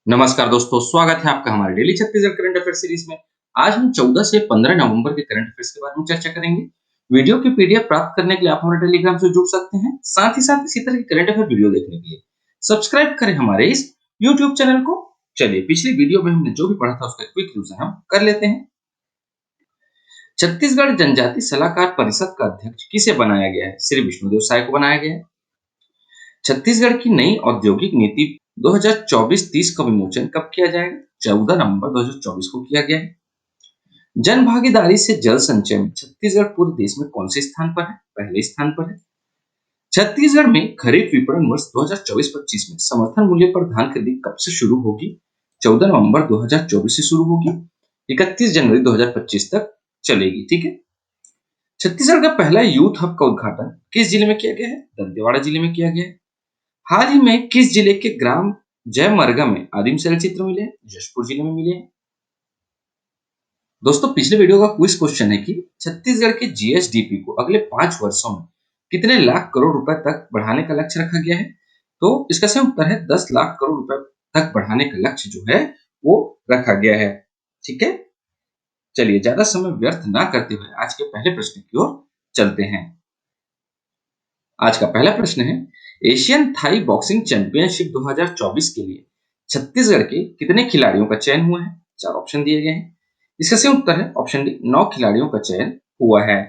नमस्कार दोस्तों, स्वागत है आपका हमारे daily Chhattisgarh current affair series में। आज हम 14 से 15 नवंबर के करंट अफेयर्स के बारे में चर्चा करेंगे। वीडियो की पीडीएफ प्राप्त करने के लिए आप हमारे टेलीग्राम से जुड़ सकते हैं। साथ ही साथ इसी तरह के करंट अफेयर वीडियो देखने के लिए सब्सक्राइब करें हमारे इस यूट्यूब चैनल को। चलिए, पिछली वीडियो में हमने जो भी पढ़ा था उसका क्विक रिवीजन हम कर लेते हैं। छत्तीसगढ़ जनजाति सलाहकार परिषद का अध्यक्ष किसे बनाया गया है? श्री विष्णुदेव साय को बनाया गया है। छत्तीसगढ़ की नई औद्योगिक नीति 2024-30 का विमोचन कब किया जाएगा? 14 नवंबर 2024 को किया गया है। जन भागीदारी से जल संचय में छत्तीसगढ़ पूरे देश में कौन से स्थान पर है? पहले स्थान पर है। छत्तीसगढ़ में खरीफ विपणन वर्ष 2024-25 में समर्थन मूल्य पर धान खरीदी कब से शुरू होगी? 14 नवंबर 2024 से शुरू होगी, 31 जनवरी 2025 तक चलेगी। ठीक है। छत्तीसगढ़ का पहला यूथ हब का उद्घाटन किस जिले में किया गया है? दंतेवाड़ा जिले में किया गया है। हाल ही में किस जिले के ग्राम जयमरगा में आदिम शैल चित्र मिले हैं? जशपुर जिले में मिले हैं। दोस्तों, पिछले वीडियो का क्विज क्वेश्चन है कि छत्तीसगढ़ के जीएसडीपी को अगले 5 वर्षों में कितने लाख करोड़ रुपए तक बढ़ाने का लक्ष्य रखा गया है? तो इसका सही उत्तर है 10 लाख करोड़ रुपए तक बढ़ाने का लक्ष्य जो है वो रखा गया है। ठीक है। चलिए, ज्यादा समय व्यर्थ ना करते हुए आज के पहले प्रश्न की ओर चलते हैं। आज का पहला प्रश्न है, एशियन थाई बॉक्सिंग चैंपियनशिप 2024 के लिए छत्तीसगढ़ के कितने खिलाड़ियों का चयन हुआ है? 4 ऑप्शन दिए गए हैं। इसका सही उत्तर है ऑप्शन डी, 9 खिलाड़ियों का चयन हुआ है।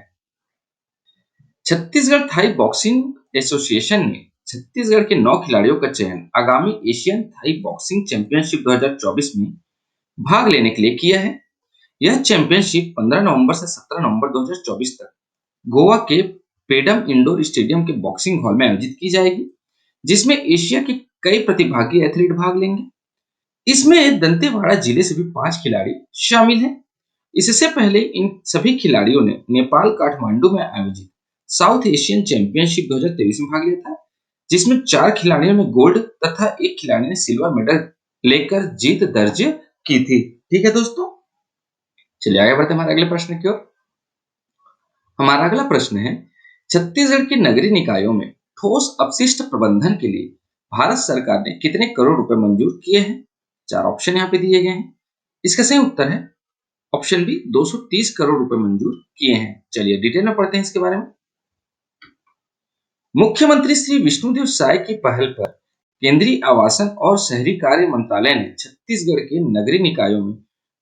छत्तीसगढ़ थाई बॉक्सिंग एसोसिएशन ने छत्तीसगढ़ के 9 खिलाड़ियों का चयन आगामी एशियन थाई बॉक्सिंग चैंपियनशिप 2024 में भाग लेने के लिए किया है। यह चैंपियनशिप 15 नवंबर से 17 नवंबर 2024 तक गोवा के पेडम इंडोर स्टेडियम के बॉक्सिंग हॉल में आयोजित की जाएगी, जिसमें एशिया के कई प्रतिभागी एथलीट भाग लेंगे। इसमें दंतेवाड़ा जिले से भी 5 खिलाड़ी शामिल हैं। इससे पहले इन सभी खिलाड़ियों ने नेपाल काठमांडू में आयोजित साउथ एशियन चैंपियनशिप 2023 में भाग लिया था, जिसमें 4 खिलाड़ियों ने गोल्ड तथा एक खिलाड़ी ने सिल्वर मेडल लेकर जीत दर्ज की थी। ठीक है दोस्तों, चलिए आगे बढ़ते हमारे अगले प्रश्न की ओर। हमारा अगला प्रश्न है, छत्तीसगढ़ के नगरीय निकायों में ठोस अपशिष्ट प्रबंधन के लिए भारत सरकार ने कितने करोड़ रुपए मंजूर किए हैं? 4 ऑप्शन यहाँ पे दिए गए हैं। इसका सही उत्तर है ऑप्शन बी, 230 करोड़ रुपए मंजूर किए हैं। चलिए डिटेल में पढ़ते हैं इसके बारे में। मुख्यमंत्री श्री विष्णुदेव साय की पहल पर केंद्रीय आवासन और शहरी कार्य मंत्रालय ने छत्तीसगढ़ के नगरीय निकायों में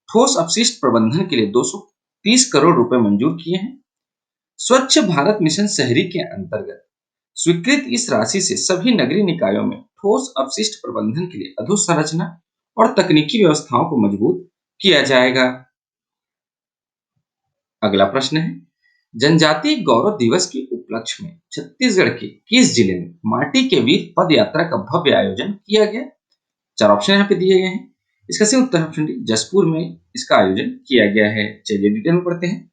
ठोस अपशिष्ट प्रबंधन के लिए 230 करोड़ रुपए मंजूर किए हैं। स्वच्छ भारत मिशन शहरी के अंतर्गत स्वीकृत इस राशि से सभी नगरीय निकायों में ठोस अपशिष्ट प्रबंधन के लिए अधोसंरचना और तकनीकी व्यवस्थाओं को मजबूत किया जाएगा। अगला प्रश्न है, जनजातीय गौरव दिवस के उपलक्ष्य में छत्तीसगढ़ के किस जिले में माटी के वीर पद यात्रा का भव्य आयोजन किया गया? 4 ऑप्शन यहाँ पे दिए गए हैं। इसका सही उत्तर ऑप्शन डी, जशपुर में इसका आयोजन किया गया है। चलिए डिटेल में पढ़ते हैं।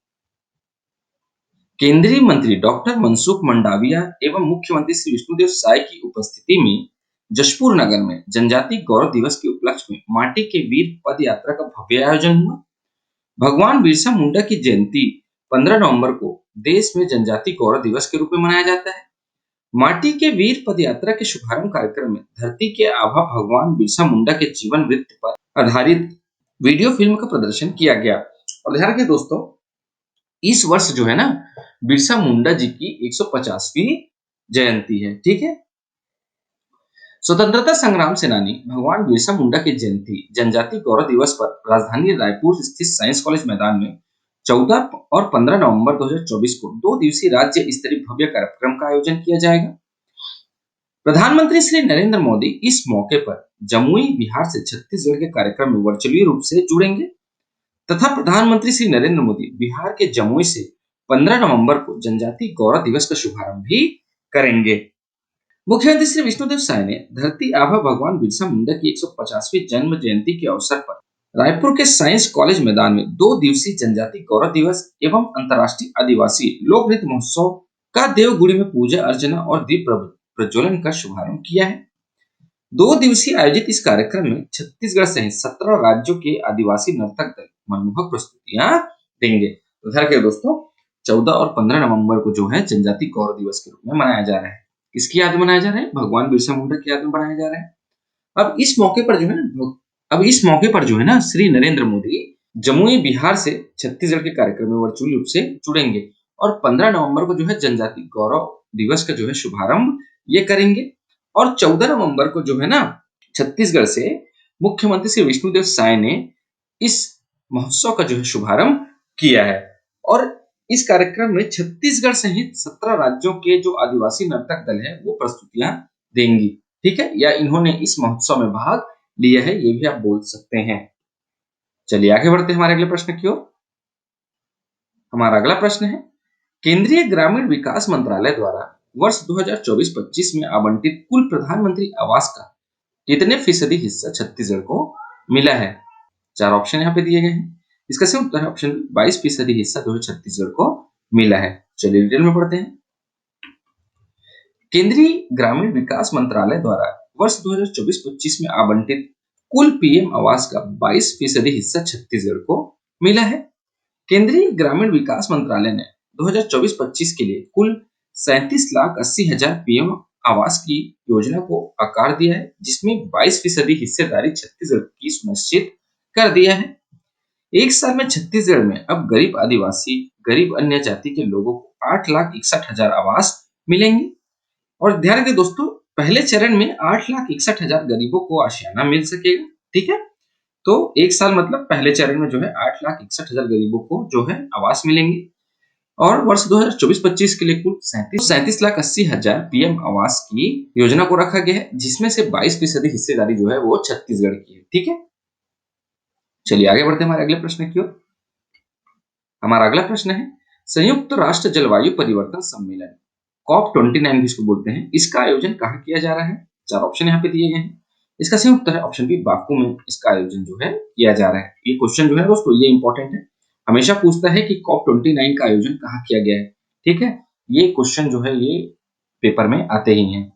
केंद्रीय मंत्री डॉक्टर मनसुख मंडाविया एवं मुख्यमंत्री श्री विष्णुदेव साय की उपस्थिति में जशपुर नगर में जनजातीय गौरव दिवस के उपलक्ष्य में माटी के वीर पद यात्रा का भव्य आयोजन हुआ। भगवान बिरसा मुंडा की जयंती 15 नवंबर को देश में जनजातीय गौरव दिवस के रूप में मनाया जाता है। माटी के वीर पद यात्रा के शुभारंभ कार्यक्रम में धरती के आभा भगवान बिरसा मुंडा के जीवन वृत्त पर आधारित वीडियो फिल्म का प्रदर्शन किया गया। और ध्यान रखिए दोस्तों, इस वर्ष जो है ना बिरसा मुंडा जी की 150वीं जयंती है। ठीक है। स्वतंत्रता संग्राम सेनानी भगवान बिरसा मुंडा की जयंती जनजातीय गौरव दिवस पर राजधानी रायपुर स्थित साइंस कॉलेज मैदान में 14 और 15 नवंबर 2024 को 2 दिवसीय राज्य स्तरीय भव्य कार्यक्रम का आयोजन किया जाएगा। प्रधानमंत्री श्री नरेंद्र मोदी इस मौके पर जमुई बिहार से छत्तीसगढ़ के कार्यक्रम में वर्चुअली रूप से जुड़ेंगे तथा प्रधानमंत्री श्री नरेंद्र मोदी बिहार के जमुई से 15 नवंबर को जनजातीय गौरव दिवस का शुभारंभ भी करेंगे। मुख्यमंत्री श्री विष्णुदेव साय ने धरती आभा भगवान बिरसा मुंडा की 150वीं जन्म जयंती के अवसर पर रायपुर के साइंस कॉलेज मैदान में 2 दिवसीय जनजातीय गौरव दिवस एवं अंतर्राष्ट्रीय आदिवासी लोक नृत्य महोत्सव का देवगुड़ी में पूजा अर्चना और दीप प्रज्वलन का शुभारंभ किया है। 2 दिवसीय आयोजित इस कार्यक्रम में छत्तीसगढ़ सहित 17 राज्यों के आदिवासी नर्तक दल मनमोहक प्रस्तुतियां देंगे। तो ध्यान रखिए दोस्तों, 14 और 15 नवंबर को जो है जनजातीय गौरव दिवस के रूप में मनाया जा रहा है। किसकी याद में मनाया जा रहा है? भगवान बिरसा मुंडा की याद में मनाया जा रहा है। अब इस मौके पर जो है ना अब इस मौके पर जो है ना श्री नरेंद्र मोदी जमुई बिहार से छत्तीसगढ़ के कार्यक्रम में वर्चुअली रूप से जुड़ेंगे और 15 नवंबर को जो है जनजाति गौरव दिवस का जो है शुभारंभ ये करेंगे और 14 नवंबर को जो है ना छत्तीसगढ़ से मुख्यमंत्री श्री विष्णुदेव साय ने इस महोत्सव का जो है शुभारंभ किया है और इस कार्यक्रम में छत्तीसगढ़ सहित 17 राज्यों के जो आदिवासी नर्तक दल है वो प्रस्तुतियां देंगी, ठीक है, या इन्होंने इस महोत्सव में भाग लिया है, ये भी आप बोल सकते हैं। चलिए आगे बढ़ते हैं हमारे अगले प्रश्न की ओर। हमारा अगला प्रश्न है, केंद्रीय ग्रामीण विकास मंत्रालय द्वारा वर्ष 2024-25 में आवंटित कुल प्रधानमंत्री आवास का कितने फीसदी हिस्सा छत्तीसगढ़ को मिला है? 4 ऑप्शन यहाँ पे दिए गए हैं। इसका सही उत्तर है ऑप्शन 22% हिस्सा जो है छत्तीसगढ़ को मिला है। चलिए डिटेल में पढ़ते हैं। केंद्रीय ग्रामीण विकास मंत्रालय द्वारा वर्ष 2024-25 में आवंटित कुल पीएम आवास का 22% हिस्सा छत्तीसगढ़ को मिला है। केंद्रीय ग्रामीण विकास मंत्रालय ने 2024-25 के लिए कुल 37,80,000 पीएम आवास की योजना को आकार दिया है, जिसमें 22% हिस्सेदारी छत्तीसगढ़ की सुनिश्चित कर दिया है। एक साल में छत्तीसगढ़ में अब गरीब आदिवासी, गरीब अन्य जाति के लोगों को 8,61,000 आवास मिलेंगे और ध्यान रखिए दोस्तों, पहले चरण में 8,61,000 गरीबों को आशियाना मिल सकेगा, ठीक है। तो एक साल मतलब पहले चरण में जो है 8,61,000 गरीबों को जो है आवास मिलेंगे और वर्ष 2024-25 के लिए कुल 37,80,000 पीएम आवास की योजना को रखा गया है, जिसमें से 22% हिस्सेदारी जो है वो छत्तीसगढ़ की है, ठीक है। चलिए आगे बढ़ते हैं हमारे अगले प्रश्न की ओर। हमारा अगला प्रश्न है, संयुक्त राष्ट्र जलवायु परिवर्तन सम्मेलन COP29 जिसको बोलते हैं, इसका आयोजन कहाँ किया जा रहा है? 4 ऑप्शन यहाँ पे दिए गए हैं। इसका सही उत्तर है ऑप्शन बी, बाकू में इसका आयोजन जो है किया जा रहा है। ये क्वेश्चन जो है दोस्तों ये इंपॉर्टेंट है, हमेशा पूछता है कि COP29 का आयोजन कहाँ किया गया है, ठीक है। ये क्वेश्चन जो है ये पेपर में आते ही हैं,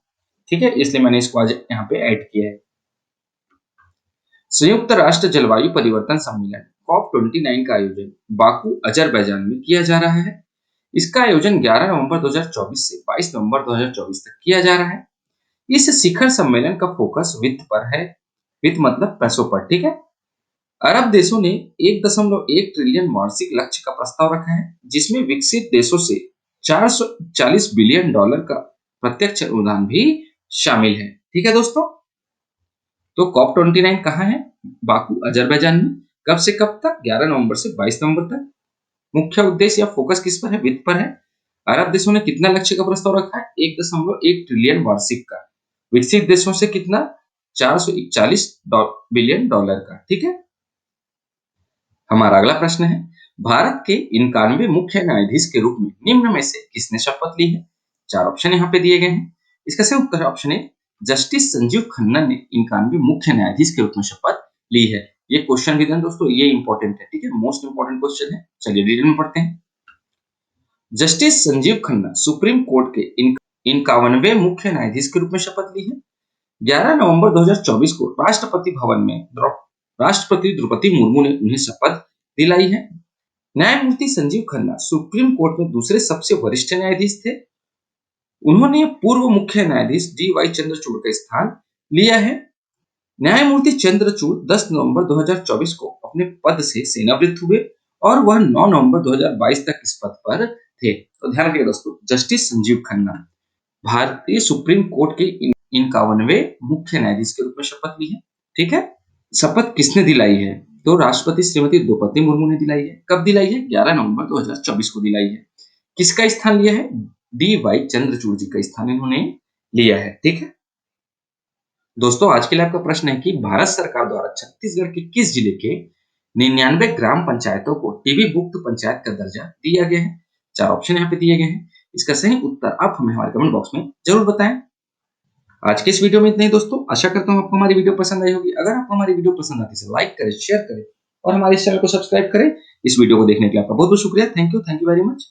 ठीक है, इसलिए मैंने इसको आज यहाँ पे ऐड किया है। संयुक्त राष्ट्र जलवायु परिवर्तन सम्मेलन COP29 का आयोजन बाकू अजरबैजान में किया जा रहा है। इसका आयोजन 11 नवंबर 2024 से 22 नवंबर 2024 तक किया जा रहा है। इस शिखर सम्मेलन का फोकस वित्त पर है, वित्त मतलब पैसों पर, ठीक है। अरब देशों ने 1.1 ट्रिलियन वार्षिक लक्ष्य का प्रस्ताव रखा है, जिसमें विकसित देशों से $440 बिलियन का प्रत्यक्ष अनुदान भी शामिल है, ठीक है दोस्तों। तो COP29 कहाँ है? बाकू अजरबैजान में। कब से कब तक? 11 नवंबर से 22 नवंबर तक। मुख्य उद्देश्य या फोकस किस पर है? वित्त पर है। अरब देशों ने कितना लक्ष्य का प्रस्ताव रखा है? 1.1 ट्रिलियन वार्षिक का। विकसित देशों से कितना? $441 बिलियन का, ठीक है। हमारा अगला प्रश्न है, भारत के 91 मुख्य न्यायाधीश के रूप में निम्न में से किसने शपथ ली है? 4 ऑप्शन यहाँ पे दिए गए हैं। इसका सही उत्तर है option A, justice Sanjeev Khanna ने 91 मुख्य न्यायाधीश के रूप में शपथ ली है। ये क्वेश्चन भी दें दोस्तों, ये इंपॉर्टेंट है, ठीक है, मोस्ट इंपॉर्टेंट क्वेश्चन है। चलिए डिटेल में पढ़ते हैं। Justice Sanjeev Khanna supreme court के 91वें मुख्य न्यायाधीश के रूप में शपथ ली है। 11 नवंबर 2024 को राष्ट्रपति भवन में राष्ट्रपति द्रौपदी मुर्मू ने उन्हें शपथ दिलाई है। न्यायमूर्ति संजीव खन्ना सुप्रीम कोर्ट में दूसरे सबसे वरिष्ठ न्यायाधीश थे। उन्होंने पूर्व मुख्य न्यायाधीश DY चंद्रचूड़ का स्थान लिया है। न्यायमूर्ति चंद्रचूड़ 10 नवंबर 2024 को अपने पद से सेवानिवृत्त हुए और वह 9 नवंबर 2022 तक इस पद पर थे। तो ध्यान रखिएगा दोस्तों, जस्टिस संजीव खन्ना भारतीय सुप्रीम कोर्ट के 91वें मुख्य न्यायाधीश के रूप में शपथ ली है, ठीक है। शपथ किसने दिलाई है? तो राष्ट्रपति श्रीमती द्रौपदी मुर्मू ने दिलाई है। कब दिलाई है? 11 नवंबर 2024 को दिलाई है। किसका स्थान लिया है? DY चंद्रचूड़ जी का स्थान इन्होंने लिया है, ठीक है। दोस्तों आज के लिए आपका प्रश्न है कि भारत सरकार द्वारा छत्तीसगढ़ के किस जिले के 99 ग्राम पंचायतों को टीबी मुक्त पंचायत का दर्जा दिया गया है? 4 ऑप्शन यहाँ पे दिए गए हैं। इसका सही उत्तर आप हमें हमारे कमेंट बॉक्स में जरूर बताएं। आज के इस वीडियो में इतना ही दोस्तों, आशा करता हूँ आपको हमारी वीडियो पसंद आई होगी। अगर आपको हमारी वीडियो पसंद आती है लाइक करें, शेयर करें और हमारे इस चैनल को सब्सक्राइब करें। इस वीडियो को देखने के लिए आपका बहुत बहुत शुक्रिया। Thank you very much.